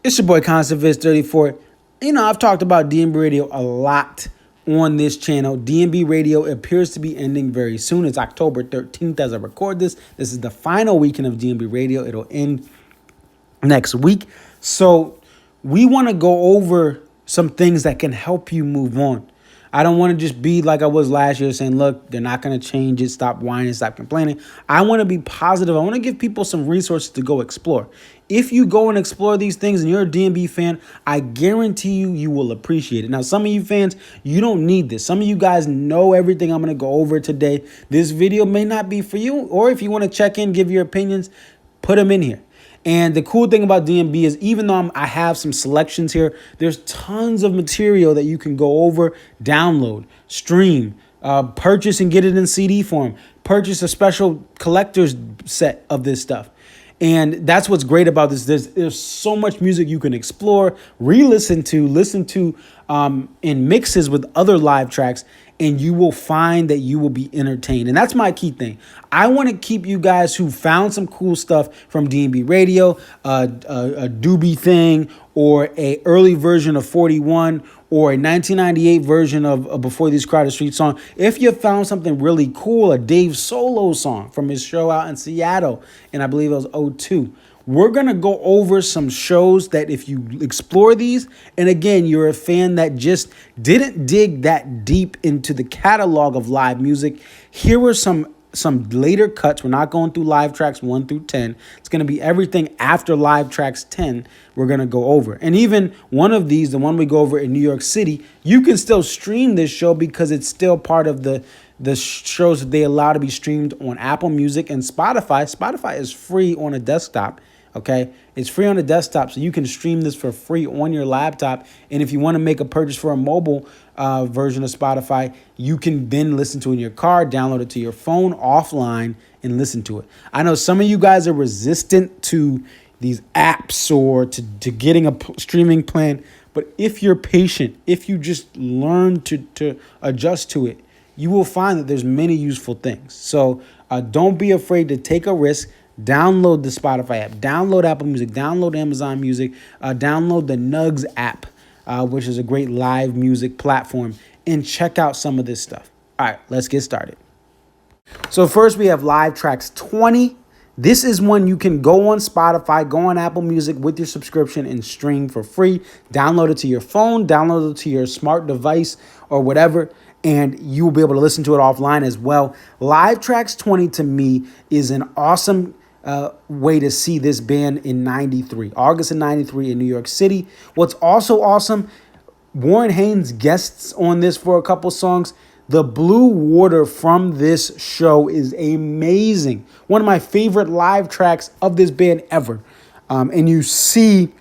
It's your boy Concept34. I've talked about DMB Radio a lot on this channel. DMB Radio appears to be ending very soon. It's October 13th as I record this. This is the final weekend of DMB Radio. It'll end next week. So we want to go over some things that can help you move on. I don't want to just be like I was last year saying, look, they're not going to change it. Stop whining, stop complaining. I want to be positive. I want to give people some resources to go explore. If you go and explore these things and you're a DMB fan, I guarantee you will appreciate it. Now, some of you fans, you don't need this. Some of you guys know everything I'm going to go over today. This video may not be for you, or if you want to check in, give your opinions, put them in here. And the cool thing about DMB is even though I have some selections here, there's tons of material that you can go over, download, stream, purchase and get it in CD form, purchase a special collector's set of this stuff. And that's what's great about this. There's so much music you can explore, listen to in mixes with other live tracks, and you will find that you will be entertained. And that's my key thing. I want to keep you guys who found some cool stuff from DMB Radio, a doobie thing, or a early version of 41, or a 1998 version of Before These Crowded Streets song. If you found something really cool, a Dave Solo song from his show out in Seattle, and I believe it was '02. We're going to go over some shows that if you explore these, and again, you're a fan that just didn't dig that deep into the catalog of live music, here are some later cuts. We're not going through live tracks 1 through 10. It's going to be everything after live tracks 10 we're going to go over. And even one of these, the one we go over in New York City, you can still stream this show because it's still part of the shows that they allow to be streamed on Apple Music and Spotify. Spotify is free on a desktop. Okay, it's free on the desktop, so you can stream this for free on your laptop. And if you want to make a purchase for a mobile version of Spotify, you can then listen to it in your car, download it to your phone offline, and listen to it. I know some of you guys are resistant to these apps or to getting a streaming plan, but if you're patient, if you just learn to adjust to it, you will find that there's many useful things. So don't be afraid to take a risk. Download the Spotify app, download Apple Music, download Amazon Music, download the Nugs app, which is a great live music platform, and check out some of this stuff. All right, let's get started. So first we have Live Trax 20. This is one you can go on Spotify, go on Apple Music with your subscription and stream for free. Download it to your phone, download it to your smart device or whatever, and you will be able to listen to it offline as well. Live Trax 20 to me is an awesome way to see this band in '93, August of '93 in New York City. What's also awesome, Warren Haynes guests on this for a couple songs. The Blue Water from this show is amazing. One of my favorite live tracks of this band ever. And you see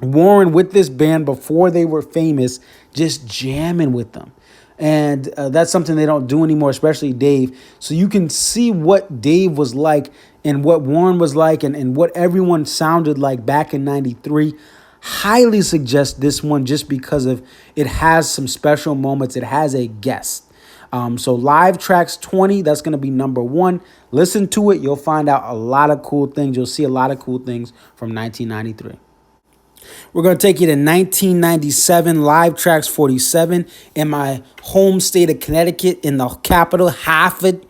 Warren with this band before they were famous, just jamming with them. And that's something they don't do anymore, especially Dave. So you can see what Dave was like and what Warren was like and what everyone sounded like back in '93. Highly suggest this one just because of it has some special moments. It has a guest. So Live Trax 20, that's going to be number 1. Listen to it. You'll find out a lot of cool things. You'll see a lot of cool things from 1993. We're going to take you to 1997, Live Trax 47 in my home state of Connecticut, in the capital, Hartford,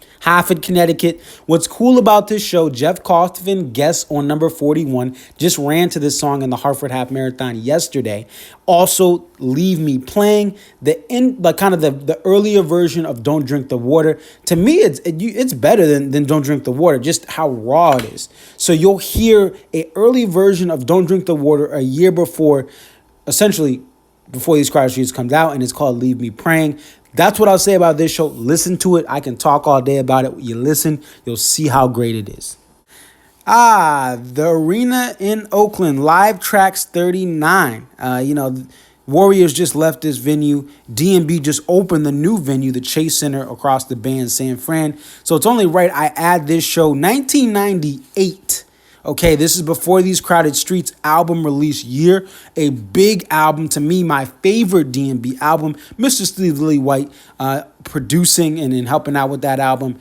Connecticut. What's cool about this show, Jeff Kaufman, guest on number 41, just ran to this song in the Hartford Half Marathon yesterday. Also, Leave Me Playing, the earlier version of Don't Drink the Water. To me, it's better than Don't Drink the Water, just how raw it is. So you'll hear an early version of Don't Drink the Water a year before, essentially Before These Crowded Streets comes out, and it's called Leave Me Praying. That's what I'll say about this show. Listen to it. I can talk all day about it. You listen, you'll see how great it is. The Arena in Oakland, Live Trax 39. Warriors just left this venue. DMB just opened the new venue, the Chase Center across the Bay in San Fran. So it's only right I add this show. 1998. Okay, this is Before These Crowded Streets album release year. A big album, to me, my favorite DMB album. Mr. Steve Lee White producing and helping out with that album.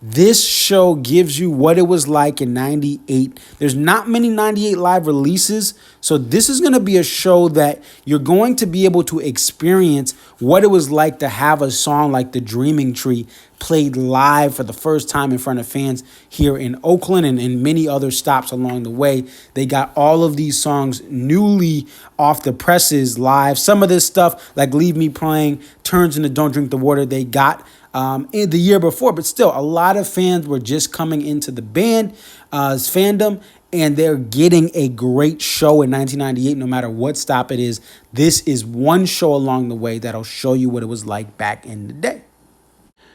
This show gives you what it was like in 98. There's not many 98 live releases. So this is going to be a show that you're going to be able to experience what it was like to have a song like The Dreaming Tree played live for the first time in front of fans here in Oakland and in many other stops along the way. They got all of these songs newly off the presses live. Some of this stuff, like Leave Me Playing, turns into Don't Drink the Water, they got in the year before, but still a lot of fans were just coming into the band's fandom, and they're getting a great show in 1998 no matter what stop it is. This is one show along the way that'll show you what it was like back in the day.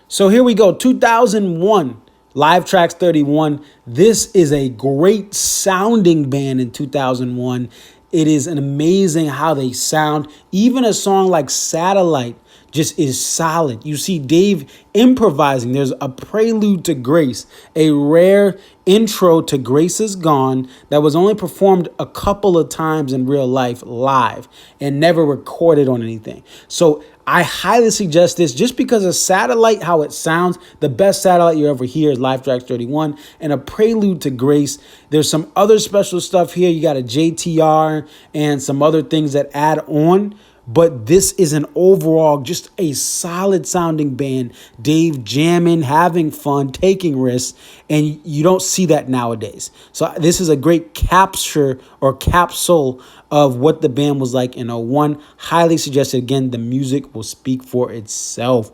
So here we go, 2001, Live Trax 31. This is a great sounding band in 2001. It is an amazing how they sound. Even a song like Satellite just is solid. You see Dave improvising. There's a prelude to Grace, a rare intro to Grace Is Gone that was only performed a couple of times in real life live and never recorded on anything. So I highly suggest this just because of Satellite, how it sounds. The best Satellite you ever hear is Live Trax 31 and a prelude to Grace. There's some other special stuff here. You got a JTR and some other things that add on. But this is an overall just a solid sounding band. Dave jamming, having fun, taking risks, and you don't see that nowadays. So this is a great capture or capsule of what the band was like in '01. Highly suggested. Again, the music will speak for itself.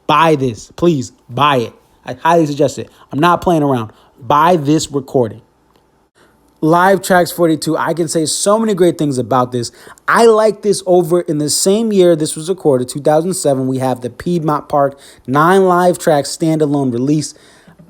Buy this. Please buy it. I highly suggest it. I'm not playing around. Buy this recording. Live Trax 42, I can say so many great things about this. I like this over in the same year this was recorded, 2007. We have the Piedmont Park 9 Live Trax standalone release.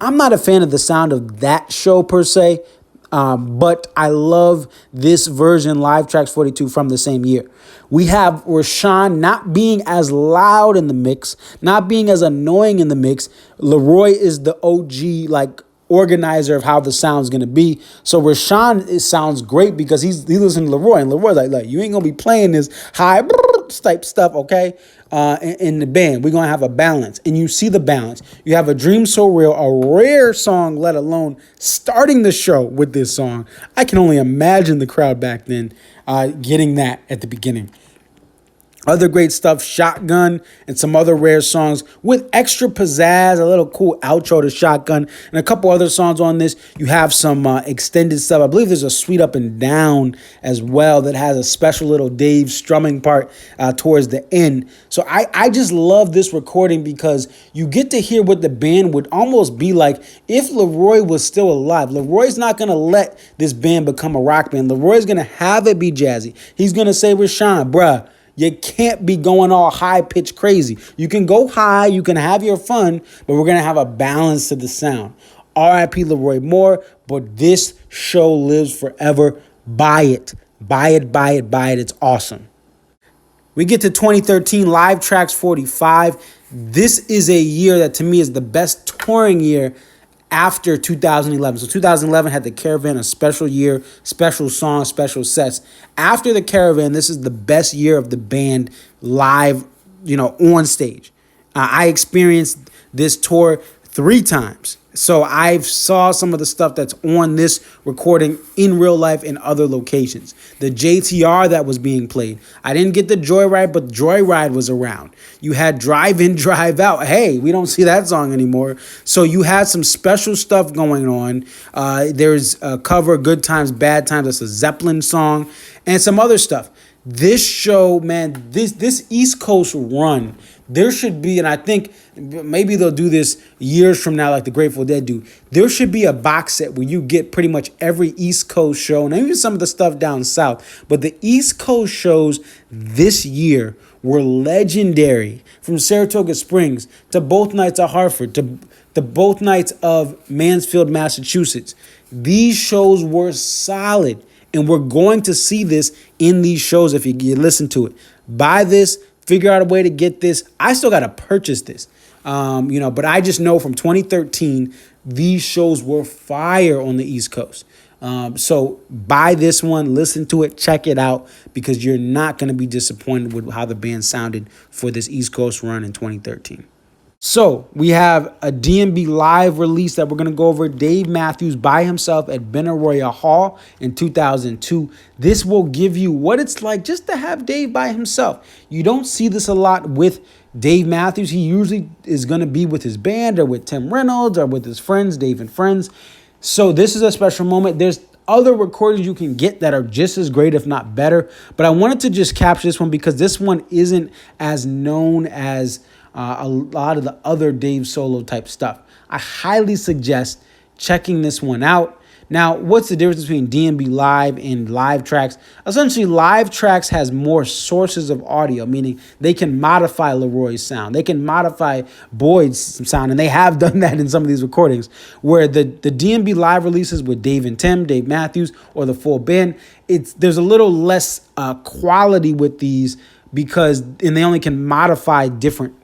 I'm not a fan of the sound of that show per se, but I love this version, Live Trax 42, from the same year. We have Rashawn not being as loud in the mix, not being as annoying in the mix. Leroy is the OG, organizer of how the sound's gonna be. So Rashawn, it sounds great because he listens to Leroy, and Leroy's like you ain't gonna be playing this high type stuff, okay? In the band, we're gonna have a balance, and you see the balance. You have a Dream So Real, a rare song, let alone starting the show with this song. I can only imagine the crowd back then getting that at the beginning. Other great stuff, Shotgun and some other rare songs with extra pizzazz, a little cool outro to Shotgun, and a couple other songs on this. You have some extended stuff. I believe there's a Sweet Up and Down as well that has a special little Dave strumming part towards the end. So I just love this recording because you get to hear what the band would almost be like if Leroy was still alive. Leroy's not going to let this band become a rock band. Leroy's going to have it be jazzy. He's going to say, Rashawn, bruh, you can't be going all high-pitched crazy. You can go high, you can have your fun, but we're going to have a balance to the sound. R.I.P. Leroy Moore, but this show lives forever. Buy it. Buy it, buy it, buy it. It's awesome. We get to 2013, Live Trax 45. This is a year that to me is the best touring year after 2011. So 2011 had the Caravan, a special year, special songs, special sets. After the Caravan, this is the best year of the band live, on stage. I experienced this tour 3 times. So I saw some of the stuff that's on this recording in real life in other locations. The JTR that was being played. I didn't get the Joyride, but Joyride was around. You had Drive In, Drive Out. Hey, we don't see that song anymore. So you had some special stuff going on. There's a cover, Good Times, Bad Times. That's a Zeppelin song and some other stuff. This show, man, this East Coast run, there should be, and I think maybe they'll do this years from now like the Grateful Dead do, there should be a box set where you get pretty much every East Coast show, and even some of the stuff down south. But the East Coast shows this year were legendary, from Saratoga Springs to both nights of Hartford to both nights of Mansfield, Massachusetts. These shows were solid. And we're going to see this in these shows if you listen to it. Buy this, figure out a way to get this. I still got to purchase this, but I just know from 2013, these shows were fire on the East Coast. So buy this one, listen to it, check it out, because you're not going to be disappointed with how the band sounded for this East Coast run in 2013. So we have a DMB live release that we're going to go over. Dave Matthews by himself at Benaroya Hall in 2002. This will give you what it's like just to have Dave by himself. You don't see this a lot with Dave Matthews. He usually is going to be with his band or with Tim Reynolds or with his friends, Dave and Friends. So this is a special moment. There's other recordings you can get that are just as great, if not better. But I wanted to just capture this one because this one isn't as known as a lot of the other Dave solo type stuff. I highly suggest checking this one out. Now, what's the difference between DMB Live and Live Trax? Essentially, Live Trax has more sources of audio, meaning they can modify Leroy's sound. They can modify Boyd's sound, and they have done that in some of these recordings, where the DMB Live releases with Dave and Tim, Dave Matthews, or the full band, there's a little less quality with these and they only can modify different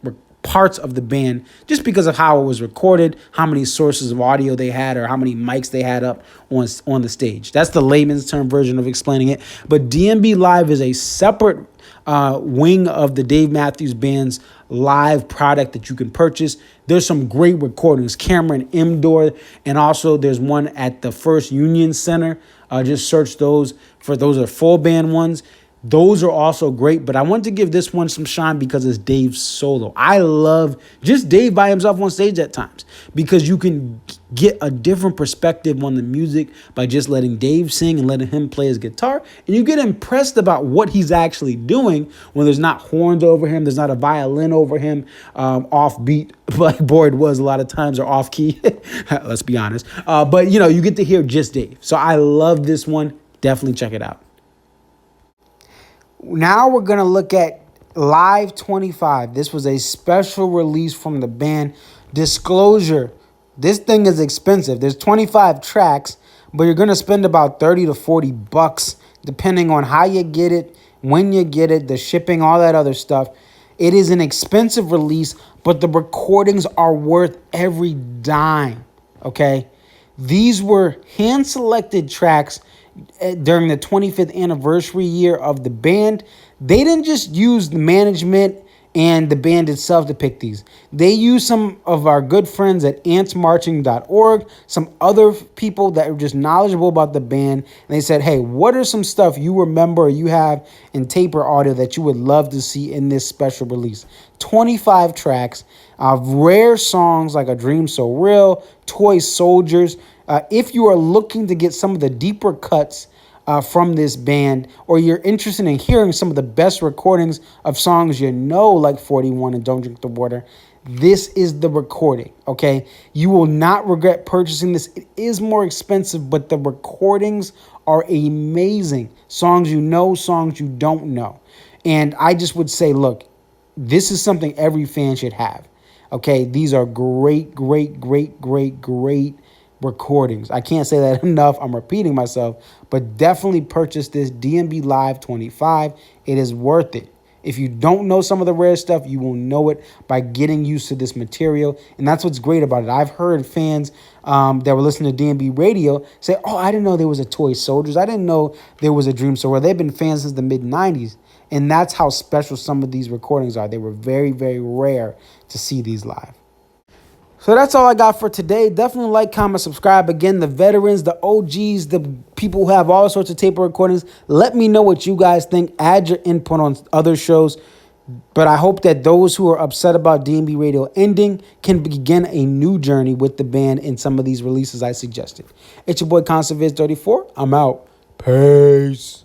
parts of the band just because of how it was recorded, how many sources of audio they had, or how many mics they had up on the stage. That's the layman's term version of explaining it. But DMB Live is a separate wing of the Dave Matthews Band's live product that you can purchase. There's some great recordings, Cameron Imdor, and also there's one at the First Union Center. Just search those are full band ones. Those are also great, but I want to give this one some shine because it's Dave's solo. I love just Dave by himself on stage at times because you can get a different perspective on the music by just letting Dave sing and letting him play his guitar. And you get impressed about what he's actually doing when there's not horns over him, there's not a violin over him, off beat like Boyd was a lot of times, or off key. Let's be honest. But you get to hear just Dave. So I love this one. Definitely check it out. Now we're going to look at Live 25. This was a special release from the band. Disclosure, this thing is expensive. There's 25 tracks, but you're going to spend about 30 to 40 bucks depending on how you get it, when you get it, the shipping, all that other stuff. It is an expensive release, but the recordings are worth every dime, okay? These were hand-selected tracks during the 25th anniversary year of the band. They didn't just use the management and the band itself to pick these. They used some of our good friends at antsmarching.org, some other people that were just knowledgeable about the band. And they said, hey, what are some stuff you remember or you have in tape or audio that you would love to see in this special release? 25 tracks of rare songs like A Dream So Real, Toy Soldiers. If you are looking to get some of the deeper cuts from this band, or you're interested in hearing some of the best recordings of songs like 41 and Don't Drink the Water, this is the recording, okay? You will not regret purchasing this. It is more expensive, but the recordings are amazing. Songs you know, songs you don't know. And I just would say, look, this is something every fan should have, okay? These are great, great, great, great, great recordings. I can't say that enough. I'm repeating myself, but definitely purchase this DMB Live 25. It is worth it. If you don't know some of the rare stuff, you will know it by getting used to this material. And that's what's great about it. I've heard fans that were listening to DMB radio say, oh, I didn't know there was a Toy Soldiers. I didn't know there was a Dream So Well. They've been fans since the mid-90s. And that's how special some of these recordings are. They were very, very rare to see these live. So that's all I got for today. Definitely like, comment, subscribe. Again, the veterans, the OGs, the people who have all sorts of tape recordings. Let me know what you guys think. Add your input on other shows. But I hope that those who are upset about DMB Radio ending can begin a new journey with the band in some of these releases I suggested. It's your boy, ConcertViz34. I'm out. Peace.